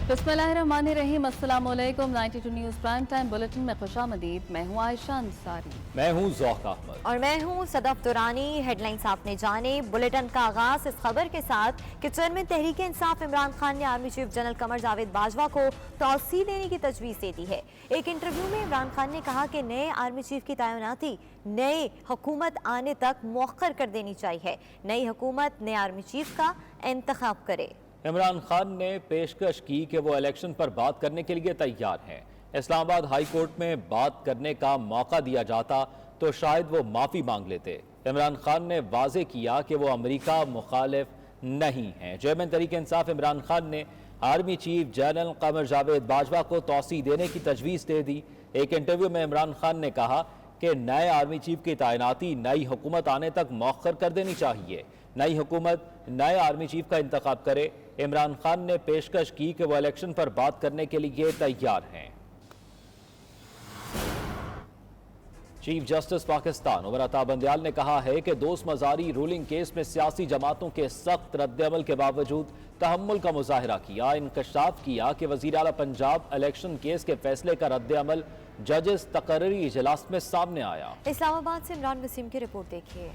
बिस्मिल्लाहिर्रहमानिर्रहीम, अस्सलामुअलैकुम। 92 news prime time bulletin में खुशामदीद। मैं हूँ आयशा अंसारी। मैं हूँ ज़ौक अहमद और मैं हूँ सदफ दुरानी। हेडलाइंस आपने जाने। बुलेटिन का आगाज इस खबर के साथ कि चेयरमैन तहरीक इंसाफ इमरान खान ने army chief general Qamar Javed Bajwa को तौसीह देने की तजवीज़ दे दी है। एक इंटरव्यू में इमरान खान ने कहा कि नए आर्मी चीफ की तैनाती नए हुकूमत आने तक मौखर कर देनी चाहिए। नई हुकूमत नए आर्मी चीफ का इंतखाब करे। इमरान खान ने पेशकश की कि वो इलेक्शन पर बात करने के लिए तैयार हैं। इस्लामाबाद हाई कोर्ट में बात करने का मौका दिया जाता तो शायद वो माफ़ी मांग लेते। इमरान खान ने वाजे किया कि वो अमेरिका मुखालिफ नहीं हैं। चेयरमैन तहरीक इंसाफ इमरान खान ने army chief general Qamar Javed Bajwa को तौसीह देने की तजवीज़ दे दी। एक इंटरव्यू में इमरान खान ने कहा कि नए आर्मी चीफ की तैनाती नई हुकूमत आने तक मौखर कर देनी चाहिए। नई हुकूमत नए आर्मी चीफ का इंतखाब करे। इमरान खान ने पेशकश की कि वो इलेक्शन पर बात करने के लिए तैयार हैं। चीफ जस्टिस पाकिस्तान उमर अता बंदयाल ने कहा है कि दोस्त मजारी रूलिंग केस में सियासी जमातों के सख्त रद्दअमल के बावजूद तहम्मुल का मुजाहरा किया। इंकशाफ किया कि वज़ीर आला पंजाब इलेक्शन केस के फैसले का रद्दअमल जजेस तकर्री इजलास में सामने आया। इस्लामाबाद से इमरान वसीम की रिपोर्ट देखिए।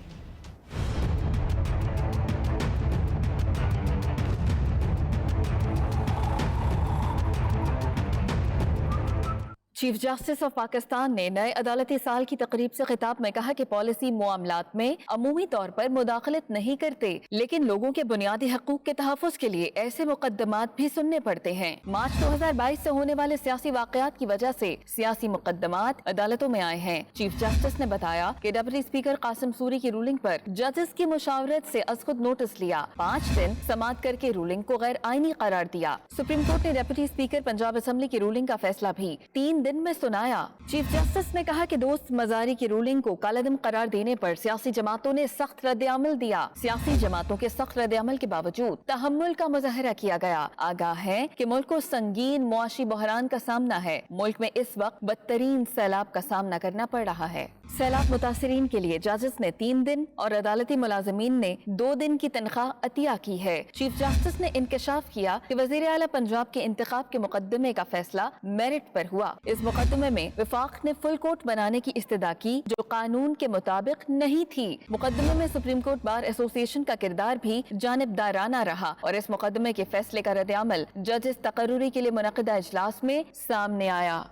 चीफ जस्टिस ऑफ पाकिस्तान ने नए अदालती साल की तकरीब से खिताब में कहा कि पॉलिसी मामलात में अमूमी तौर पर मुदाखलत नहीं करते, लेकिन लोगों के बुनियादी हकूक के तहफ़्फ़ुज़ के लिए ऐसे मुकदमात भी सुनने पड़ते हैं। मार्च 2022 से होने वाले सियासी वाक़यात की वजह से सियासी मुकदमात अदालतों में आए हैं। चीफ जस्टिस ने बताया कि डिप्टी स्पीकर कासिम सूरी की रूलिंग पर जजेस की मुशावरत से अज़खुद नोटिस लिया। 5 दिन समाअत करके रूलिंग को गैर आईनी करार दिया। सुप्रीम कोर्ट ने डिप्टी स्पीकर पंजाब असम्बली की रूलिंग का फैसला भी 3 दिन में सुनाया। चीफ जस्टिस ने कहा कि दोस्त मजारी की रूलिंग को कालअदम करार देने पर सियासी जमातों ने सख्त रद्दअमल दिया। सियासी जमातों के सख्त रद्दअमल के बावजूद तहम्मुल का मुजाहरा किया गया। आगाह है कि मुल्क को संगीन मुआशी बहरान का सामना है। मुल्क में इस वक्त बदतरीन सैलाब का सामना करना पड़ रहा है। सैलाब मुतासिरीन के लिए जजेस ने 3 दिन और अदालती मुलाजिमीन ने 2 दिन की तनख्वाह अतिया की है। चीफ जस्टिस ने इंकशाफ किया कि वज़ीर आला पंजाब के इंतखाब के मुकदमे का फैसला मेरिट पर हुआ। इस मुकदमे में वफाक ने फुल कोर्ट बनाने की इस्तदा की जो कानून के मुताबिक नहीं थी। मुकदमे में सुप्रीम कोर्ट बार एसोसिएशन का किरदार भी जानिबदाराना रहा और इस मुकदमे के फैसले का रद्दअमल जजेस तकर्रुरी के लिए मुनक़िदा इजलास में सामने आया।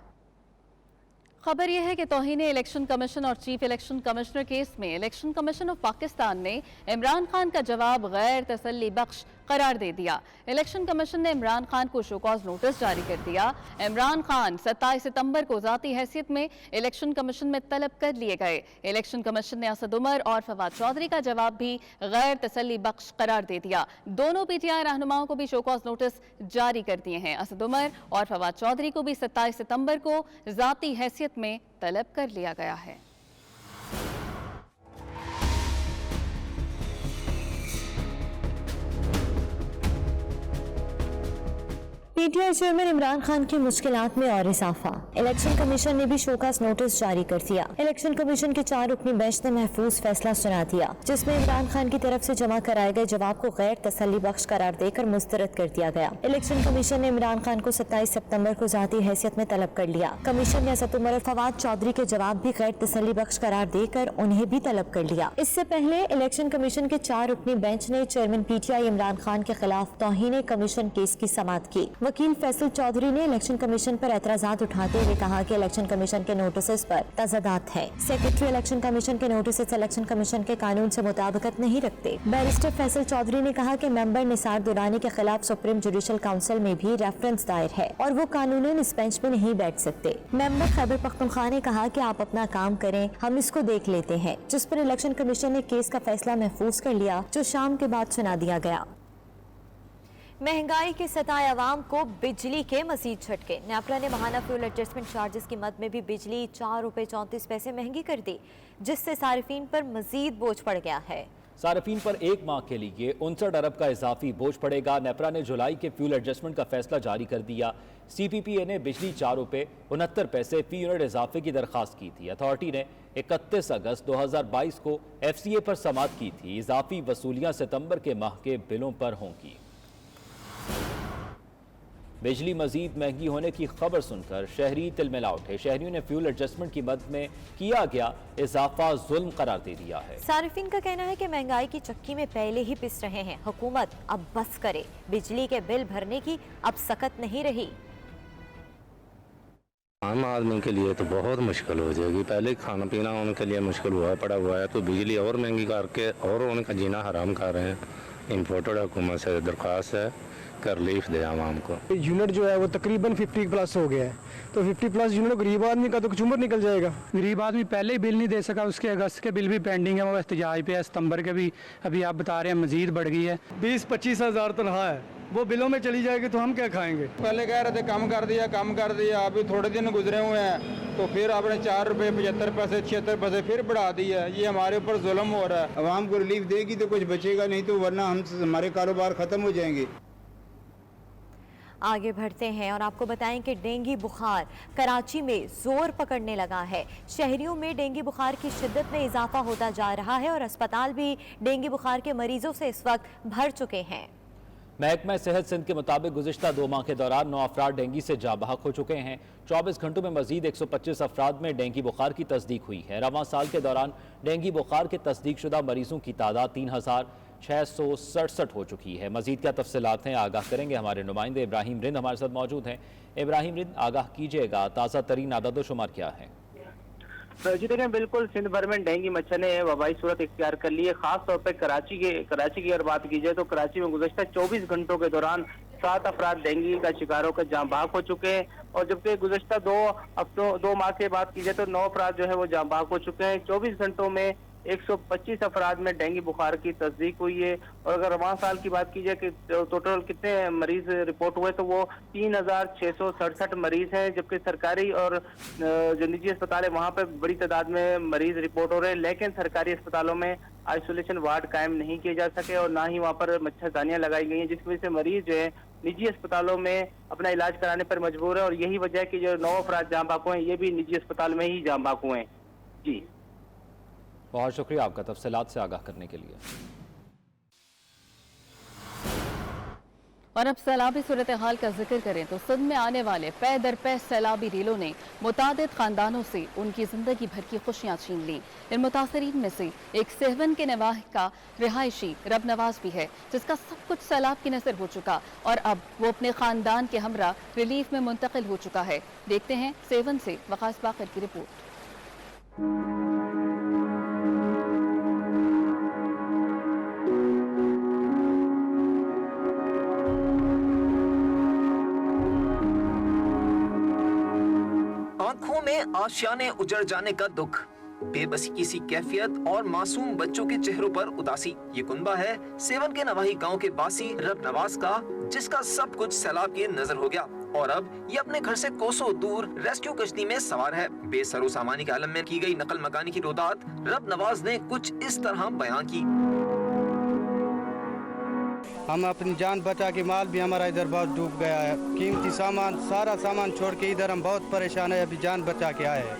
खबर यह है कि तौहीन इलेक्शन कमीशन और चीफ इलेक्शन कमिश्नर केस में इलेक्शन कमीशन ऑफ पाकिस्तान ने इमरान खान का जवाब गैर तसल्ली बख्श करार दे दिया। इलेक्शन कमीशन ने इमरान खान को शोकॉज नोटिस जारी कर दिया। इमरान खान 27 सितंबर को ज़ाती हैसियत में इलेक्शन कमीशन में तलब कर लिए गए। इलेक्शन कमीशन ने असद उमर और फवाद चौधरी का जवाब भी गैर तसल्ली बख्श करार दे दिया। दोनों पीटीआई रहनुमाओं को भी शोकॉज नोटिस जारी कर दिए हैं। असद उमर और फवाद चौधरी को भी 27 सितंबर को ज़ाती हैसियत में तलब कर लिया गया है। पीटीआई चेयरमैन इमरान खान की मुश्किलात में और इजाफा। इलेक्शन कमीशन ने भी शोकास नोटिस जारी कर दिया। इलेक्शन कमीशन के 4 रुकनी बेंच ने महफूज फैसला सुना दिया जिसमें इमरान खान की तरफ से जमा कराए गए जवाब को गैर तसल्ली बख्श करार देकर मुस्तरद कर दिया गया। इलेक्शन कमीशन ने इमरान खान को 27 सितंबर को जाती हैसियत में तलब कर लिया। कमीशन ने असद उमर और फवाद चौधरी के जवाब भी गैर तसल्ली बख्श करार देकर उन्हें भी तलब कर लिया। इससे पहले इलेक्शन कमीशन के 4 रुकनी बेंच ने चेयरमैन पीटीआई इमरान खान के खिलाफ तौहीन कमीशन केस की समाअत की। वकील फैसल चौधरी ने इलेक्शन कमीशन पर एतराजात उठाते हुए कहा कि इलेक्शन कमीशन के नोटिस पर तजादात है। सेक्रेटरी इलेक्शन कमीशन के नोटिस इलेक्शन कमीशन के कानून से मुताबिकत नहीं रखते। बैरिस्टर फैसल चौधरी ने कहा कि मेंबर निसार दुरानी के खिलाफ सुप्रीम जुडिशल काउंसिल में भी रेफरेंस दायर है और वो कानूनन इस बेंच में नहीं बैठ सकते। मेंबर खैबर पख्तूनख्वा ने कहा कि आप अपना काम करें, हम इसको देख लेते हैं, जिस पर इलेक्शन कमीशन ने केस का फैसला महफूज कर लिया जो शाम के बाद सुना दिया गया। महंगाई के सताए अवाम को बिजली के मजीद झटके। नेपरा ने माहाना फ्यूल एडजस्टमेंट चार्जेस की मद में भी बिजली 4 रुपये 34 पैसे महंगी कर दी, जिससे सारिफीन पर मजीद बोझ पड़ गया है। सारिफीन पर 1 माह के लिए 59 अरब का इजाफी बोझ पड़ेगा। नेपरा ने जुलाई के फ्यूल एडजस्टमेंट का फैसला जारी कर दिया। CPPA ने बिजली 4 रुपये 69 पैसे फी यूनिट इजाफे की दरख्वास्त की थी। अथॉरिटी ने 31 अगस्त 2022 को FCA पर समाअत की थी। इजाफी वसूलियाँ सितंबर के माह के बिलों पर होंगी। बिजली मजीद महंगी होने की खबर सुनकर शहरी तिलमिला उठे। शहरियों ने फ्यूल एडजस्टमेंट की मद में किया गया इजाफा जुल्म करार दे दिया है। सारिफिन का कहना है कि महंगाई की चक्की में पहले ही पिस रहे हैं, हुकूमत अब बस करे, बिजली के बिल भरने की अब सकत नहीं रही। आम आदमी के लिए तो बहुत मुश्किल हो जाएगी। पहले खाना पीना उनके लिए मुश्किल हुआ पड़ा हुआ है, तो बिजली और महंगी करके और उनका जीना हराम कर रहे हैं। इम्पोर्टेड हुकूमत से दरख्वास्त है कि रिलीफ दे आवाम को। यूनिट जो है वो तकरीबन 50 प्लस हो गया है, तो 50 प्लस यूनिट गरीब आदमी का तो कुचुम्बर निकल जाएगा। गरीब आदमी पहले ही बिल नहीं दे सका, उसके अगस्त के बिल भी पेंडिंग है, वो एहतजाज पे है। सितंबर के भी अभी आप बता रहे हैं मजीद बढ़ गई है। 20-25 हज़ार तनख्वाह है, वो बिलों में चली जाएगी तो हम क्या खाएंगे। पहले कह रहे थे कम कर दिया, अभी थोड़े दिन गुजरे हुए हैं तो फिर आपने 4 रुपये 75 पैसे 76 पैसे फिर बढ़ा दिया। ये हमारे ऊपर जुल्म हो रहा है। आवाम को रिलीफ देगी तो कुछ बचेगा, नहीं तो वरना हमारे कारोबार ख़त्म हो जाएंगे। आगे बढ़ते हैं और आपको बताएं कि डेंगू बुखार कराची में जोर पकड़ने लगा है। शहरियों में डेंगू बुखार की शिद्दत में इजाफा होता जा रहा है और अस्पताल भी डेंगू बुखार के मरीजों से इस वक्त भर चुके हैं। महकमा सेहत सिंध के मुताबिक गुज़िश्ता 2 माह के दौरान 9 अफराद डेंगू से जाँ बहक हो चुके हैं। 24 घंटों में मजीद 125 अफराद में डेंगू बुखार की तस्दीक हुई है। रवां साल के दौरान डेंगू बुखार के तस्दीक शुदा मरीजों की तादाद 3667 हो चुकी है। मजीद क्या तफसीलात हैं आगाह करेंगे हमारे नुमाइंदे इब्राहिम रिंद हमारे साथ मौजूद हैं। इब्राहिम रिंद, आगाह कीजिएगा, ताज़ा तरीन आदाद शुमार क्या है? जी देखें, बिल्कुल सिंध भर में डेंगू मच्छर ने वबाई सूरत इख्तियार कर ली है। खास तौर पर कराची की अगर बात की जाए तो कराची में गुज़श्ता 24 घंटों के दौरान 7 अफराद डेंगू का शिकार होकर जाँ बहक हो चुके हैं और जबकि गुज़श्ता 2 माह के बाद की जाए तो 9 अफराद जो है वो जाँ बहक हो चुके हैं। 24 घंटों में 125 अफराद में डेंगू बुखार की तस्दीक हुई है। और अगर रवां साल की बात की जाए कि टोटल कितने मरीज रिपोर्ट हुए तो वो 3667 मरीज हैं, जबकि सरकारी और जो निजी अस्पताल है वहाँ पर बड़ी तादाद में मरीज रिपोर्ट हो रहे हैं। लेकिन सरकारी अस्पतालों में आइसोलेशन वार्ड कायम नहीं किए जा सके और ना ही वहाँ पर मच्छरदानियाँ लगाई गई हैं, जिसकी वजह से मरीज जो है निजी अस्पतालों में अपना इलाज कराने पर मजबूर है। और यही वजह है कि जो 9 अफराद जाँ बहक हुए हैं ये भी निजी अस्पताल में ही जाँ बहक हुए हैं। जी, बहुत शुक्रिया आपका तफसीलात से आगाह करने के लिए। और अब सैलाबी सूरत हाल का जिक्र करें तो सिंध में आने वाले पै दर पै सैलाबी रेलों ने मुतादिद खानदानों से उनकी जिंदगी भर की खुशियां छीन ली। इन मुतासरीन में से एक सेवन के नवाह का रिहायशी रब नवाज भी है, जिसका सब कुछ सैलाब की नजर हो चुका और अब वो अपने खानदान के हमरा रिलीफ में मुंतकिल हो चुका है। देखते हैं सेवन से वकास बाकर की रिपोर्ट। आंखों में आशियाने उजड़ जाने का दुख, बेबसी की सी कैफियत और मासूम बच्चों के चेहरों पर उदासी। ये कुनबा है सेवन के नवाही गांव के बासी रब नवाज का, जिसका सब कुछ सैलाब की नजर हो गया और अब ये अपने घर से कोसों दूर रेस्क्यू कश्ती में सवार है। बेसरो सामानी के आलम में की गई नकल मकानी की रोदात रब नवाज ने कुछ इस तरह बयां की। हम अपनी जान बचा के, माल भी हमारा इधर बहुत डूब गया है, कीमती सामान सारा सामान छोड़ के इधर हम बहुत परेशान है। अभी जान बचा के आए हैं,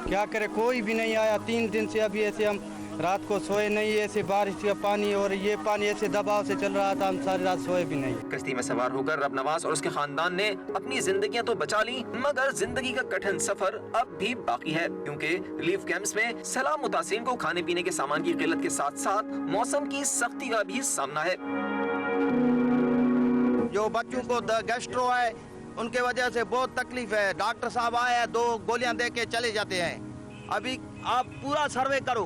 क्या करे, कोई भी नहीं आया 3 दिन से। अभी ऐसे हम रात को सोए नहीं, ऐसे बारिश का पानी और ये पानी ऐसे दबाव से चल रहा था, हम सारी रात सोए भी नहीं। कश्ती में सवार होकर रब नवाज और उसके खानदान ने अपनी जिंदगियां तो बचा ली, मगर जिंदगी का कठिन सफर अब भी बाकी है, क्योंकि रिलीफ कैंप्स में सैलाब मुतासिरीन को खाने पीने के सामान की किल्लत के साथ साथ मौसम की सख्ती का भी सामना है। जो बच्चों को गैस्ट्रो है उनके वजह से बहुत तकलीफ है। डॉक्टर साहब आए हैं, 2 गोलियां दे के चले जाते हैं। अभी आप पूरा सर्वे करो,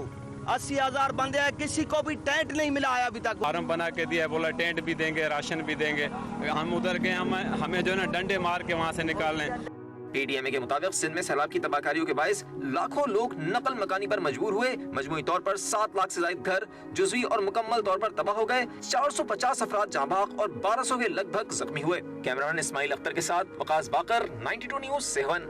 80,000 बंदे हैं, किसी को भी टेंट नहीं मिला है अभी तक। फार्म बना के दिया, बोला टेंट भी देंगे, राशन भी देंगे। हम उधर गए, हमें जो है ना डंडे मार के वहाँ से निकालने। PDMA के मुताबिक सिंध में सैलाब की तबाहकारियों के बायस लाखों लोग नकल मकानी पर मजबूर हुए। मजमूई तौर पर 7 लाख से ज्यादा घर जुज़वी और मुकम्मल तौर पर तबाह हो गए। 450 अफराद जाँ बहक और 1200 के लगभग जख्मी हुए। कैमरामैन इस्माइल अख्तर के साथ वकास बाकर, 92 न्यूज़, सेवन।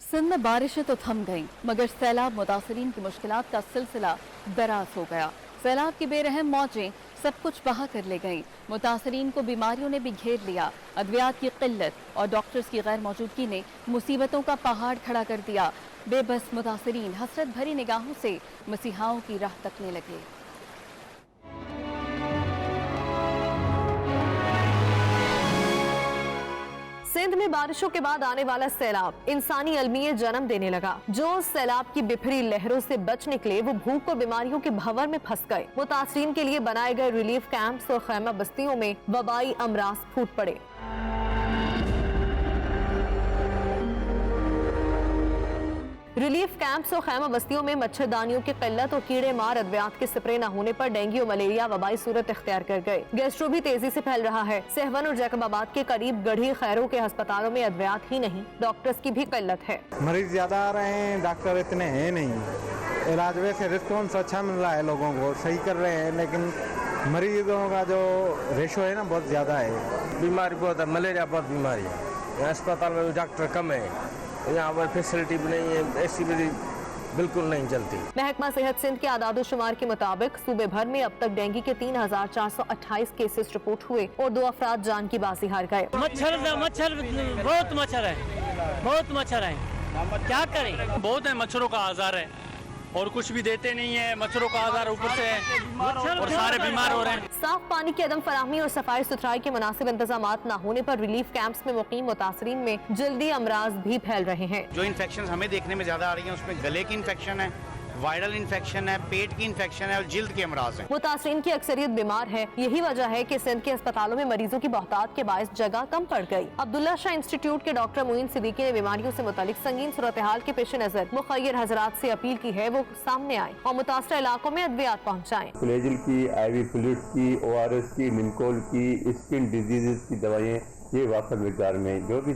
सिंध में बारिशें तो थम गईं, मगर सैलाब मुतासरीन की मुश्किलात का सिलसिला दराज हो गया। सैलाब की बेरहम मौजें सब कुछ बहा कर ले गईं। मुतासरीन को बीमारियों ने भी घेर लिया। अद्वियात की किल्लत और डॉक्टर्स की गैर मौजूदगी ने मुसीबतों का पहाड़ खड़ा कर दिया। बेबस मुतासरीन हसरत भरी निगाहों से मसीहाओं की राह तकने लगे। सिंध में बारिशों के बाद आने वाला सैलाब इंसानी अलमिये जन्म देने लगा। जो सैलाब की बिफरी लहरों से बच निकले वो भूख और बीमारियों के भंवर में फंस गए। मुतासरीन के लिए बनाए गए रिलीफ कैंप्स और खैमा बस्तियों में वबाई अमराज फूट पड़े। रिलीफ कैंप्स और खैमा बस्तियों में मच्छरदानियों की किल्लत और कीड़े मार अद्वियात के स्प्रे न होने पर डेंगू और मलेरिया वबाई सूरत इख्तियार कर गए। गैस्ट्रो भी तेजी से फैल रहा है। सहवन और जैकबाबाद के करीब गढ़ी खैरों के अस्पतालों में अद्वियात ही नहीं, डॉक्टर्स की भी किल्लत है। मरीज ज्यादा आ रहे हैं, डॉक्टर इतने हैं नहीं। इलाज वैसे रिस्पॉन्स अच्छा मिल रहा है, लोगों को सही कर रहे हैं, लेकिन मरीजों का जो रेशो है ना बहुत ज्यादा है। बीमारी बहुत है, मलेरिया बहुत बीमारी है। अस्पताल में डॉक्टर कम है, यहाँ पर फैसिलिटी भी नहीं है, ऐसी भी बिल्कुल नहीं चलती। महकमा सेहत सिंध के आदादोशुमार के मुताबिक सूबे भर में अब तक डेंगू के 3428 केसेस रिपोर्ट हुए और 2 अफराद जान की बाजी हार गए। मच्छर बहुत मच्छर है, बहुत मच्छर है, क्या करें? बहुत है, मच्छरों का आजार है और कुछ भी देते नहीं है। मच्छरों का आजार ऊपर से है और सारे बीमार हो रहे हैं। साफ पानी की अदम फराहमी और सफाई सुथराई के मुनासिब इंतजामात न होने पर रिलीफ कैंप्स में मुकीम मुतासरीन में जल्दी अमराज भी फैल रहे हैं। जो इन्फेक्शन हमें देखने में ज्यादा आ रही है उसमें गले की इन्फेक्शन है, वायरल इन्फेक्शन है, पेट की इन्फेक्शन है और जिल्द के अमराज हैं। मुतासरीन की अक्सरियत बीमार है। यही वजह है कि सिंध के अस्पतालों में मरीजों की बहुतात के बायस जगह कम पड़ गई। अब्दुल्ला शाह इंस्टीट्यूट के डॉक्टर मुइन सिद्दीकी ने बीमारियों से मुतालिक संगीन सूरत हाल के पेश नजर मुखय्यर हजरात से अपील की है वो सामने आए और मुतासरा इलाकों में अद्वियात पहुँचाएं। फ्लैजिल की, IV फ्लूइड्स की, ORS की, निमकोल की, स्किन डिजीजेस की दवाएं ये वाफर मिकदार में जो भी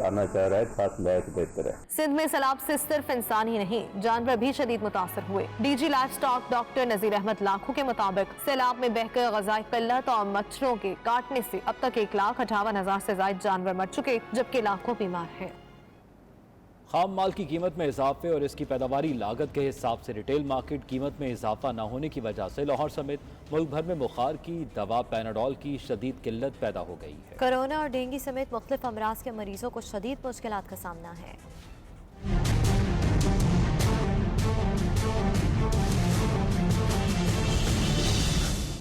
आना चाह रहा है साथ लाए तो बेहतर है। सिंध में सैलाब से सिर्फ इंसान ही नहीं जानवर भी शदीद मुतासर हुए। DG life stock doctor Nazir Ahmad लाखों के मुताबिक सैलाब में बहकर ग़ज़ाई किल्लत और मच्छरों के काटने से अब तक 1,58,000 से ज्यादा जानवर मर चुके जबकि लाखों बीमार हैं। खाम माल की कीमत में इजाफे और इसकी पैदावारी लागत के हिसाब से रिटेल मार्केट कीमत में इजाफा न होने की वजह से लाहौर समेत मुल्क भर में बुखार की दवा पैनाडोल की शदीद किल्लत पैदा हो गई है। कोरोना और डेंगू समेत मुख्तलिफ अमराज के मरीजों को शदीद मुश्किलात का सामना है।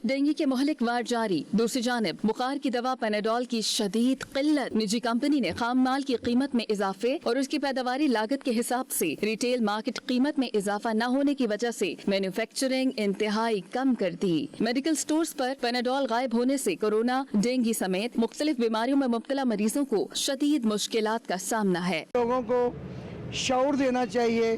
डेंगू के मोहलिक वार जारी। दूसरी जानिब बुखार की दवा पैनाडोल की शदीद किल्लत। निजी कंपनी ने खाम माल की कीमत में इजाफे और उसकी पैदावारी लागत के हिसाब से रिटेल मार्केट कीमत में इजाफा न होने की वजह से मैन्युफैक्चरिंग इंतहाई कम कर दी। मेडिकल स्टोर्स पर पैनाडोल गायब होने से कोरोना, डेंगू समेत मुख्तलिफ बीमारियों में मुब्तला मरीजों को शदीद मुश्किलात का सामना है। लोगों को शऊर देना चाहिए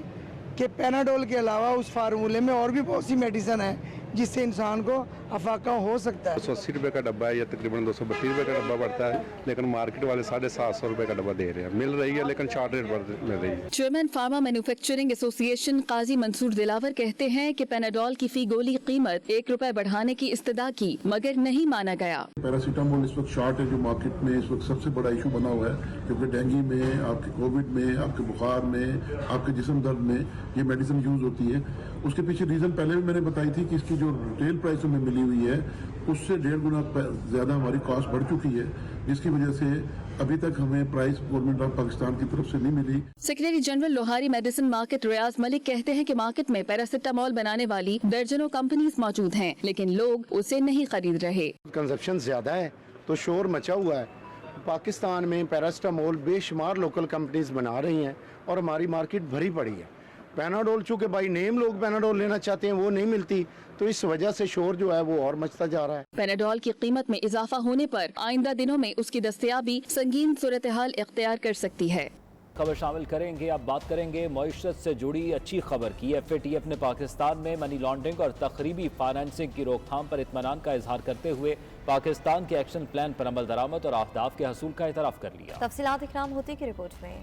कि पैनाडोल के अलावा उस फार्मूले में और भी बहुत सी मेडिसिन है जिससे इंसान को अफाका हो सकता है। 280 रुपये का डब्बा है या तकरीबन 232 रुपये का डब्बा पड़ता है, लेकिन मार्केट वाले 750 रुपये का डब्बा दे रहे हैं। मिल रही है लेकिन शॉर्ट रेट पर मिल रही है। चेयरमैन फार्मा मैन्युफैक्चरिंग एसोसिएशन काजी मंसूर दिलावर कहते हैं कि पैनाडोल की फी गोली कीमत 1 रुपए बढ़ाने की इस्तदा की मगर नहीं माना गया। पैरासीटामोल इस वक्त शॉर्ट है जो मार्केट में इस वक्त सबसे बड़ा इशू बना हुआ है, क्योंकि डेंगू में, आपके कोविड में, आपके बुखार में, आपके जिस्म दर्द में ये मेडिसिन यूज होती है। उसके पीछे रीजन पहले भी मैंने बताई थी कि इसकी जो रिटेल प्राइस हमें मिली हुई है उससे 1.5 गुना ज्यादा हमारी कॉस्ट बढ़ चुकी है, जिसकी वजह से अभी तक हमें प्राइस गवर्नमेंट ऑफ पाकिस्तान की तरफ से नहीं मिली। Secretary general Lohari medicine market Riyaz Malik कहते हैं कि मार्केट में पैरासिटामोल बनाने वाली दर्जनों कंपनीज मौजूद हैं, लेकिन लोग उसे नहीं खरीद रहे। कंजप्शन ज्यादा है तो शोर मचा हुआ है। पाकिस्तान में पैरासिटामोल बेशुमार लोकल कंपनीज बना रही हैं और हमारी मार्केट भरी पड़ी है। पैनाडोल चूँकि बाई नेम लोग पैनाडोल लेना चाहते हैं वो नहीं मिलती, तो इस वजह से शोर जो है वो और मचता जा रहा है। पैनाडोल की कीमत में इजाफा होने पर आइंदा दिनों में उसकी दस्तयाबी संगीन सूरत हाल इख्तियार कर सकती है। खबर शामिल करेंगे। अब बात करेंगे मईशत से जुड़ी अच्छी खबर की। FATF ने पाकिस्तान में मनी लॉन्ड्रिंग और तकरीबी फाइनेंसिंग की रोकथाम पर इत्मीनान का इजहार करते हुए पाकिस्तान के एक्शन प्लान पर अमल दरामद और अहदाफ के हसूल का एतराफ़ कर लिया। तफसीलात इकराम होती की रिपोर्ट में।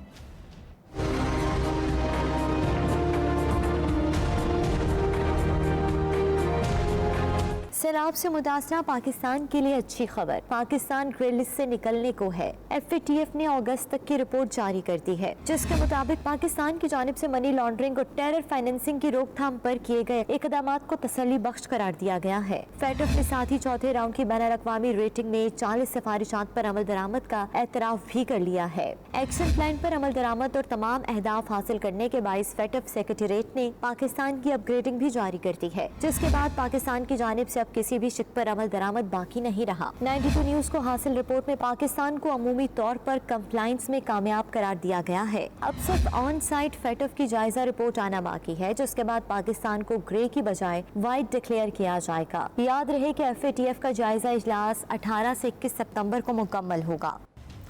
सैलाब से मुतासरा पाकिस्तान के लिए अच्छी खबर। पाकिस्तान ग्रे लिस्ट से निकलने को है। FATF ने अगस्त तक की रिपोर्ट जारी कर दी है, जिसके मुताबिक पाकिस्तान की जानिब से मनी लॉन्ड्रिंग और टेरर फाइनेंसिंग की रोकथाम पर किए गए इकदामात को तसल्ली बख्श करार दिया गया है। FATF ने साथ ही चौथे राउंड की बैनुल-अक़वामी रेटिंग में 40 सिफारिशात पर अमल दरामद का एतराफ़ भी कर लिया है। एक्शन प्लान पर अमल दरामद और तमाम अहदाफ हासिल करने के बाइस FATF सेक्रेटेरिएट ने पाकिस्तान की अपग्रेडिंग भी जारी कर दी है, जिसके बाद पाकिस्तान की जानिब से अब अब किसी भी शिक पर अमल दरामद बाकी नहीं रहा। 92 न्यूज को हासिल रिपोर्ट में पाकिस्तान को अमूमी तौर पर कंप्लाइंस में कामयाब करार दिया गया है। अब सिर्फ ऑन साइट फेटफ की जायजा रिपोर्ट आना बाकी है, जिसके बाद पाकिस्तान को ग्रे की बजाय व्हाइट डिक्लेयर किया जाएगा। याद रहे कि FATF का जायजा इजलास 18 से 21 सितंबर को मुकम्मल होगा।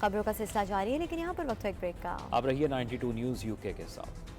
खबरों का सिलसिला जारी है, लेकिन यहाँ पर वक्त है एक ब्रेक का। आप रहिए 92 न्यूज़ UK के साथ।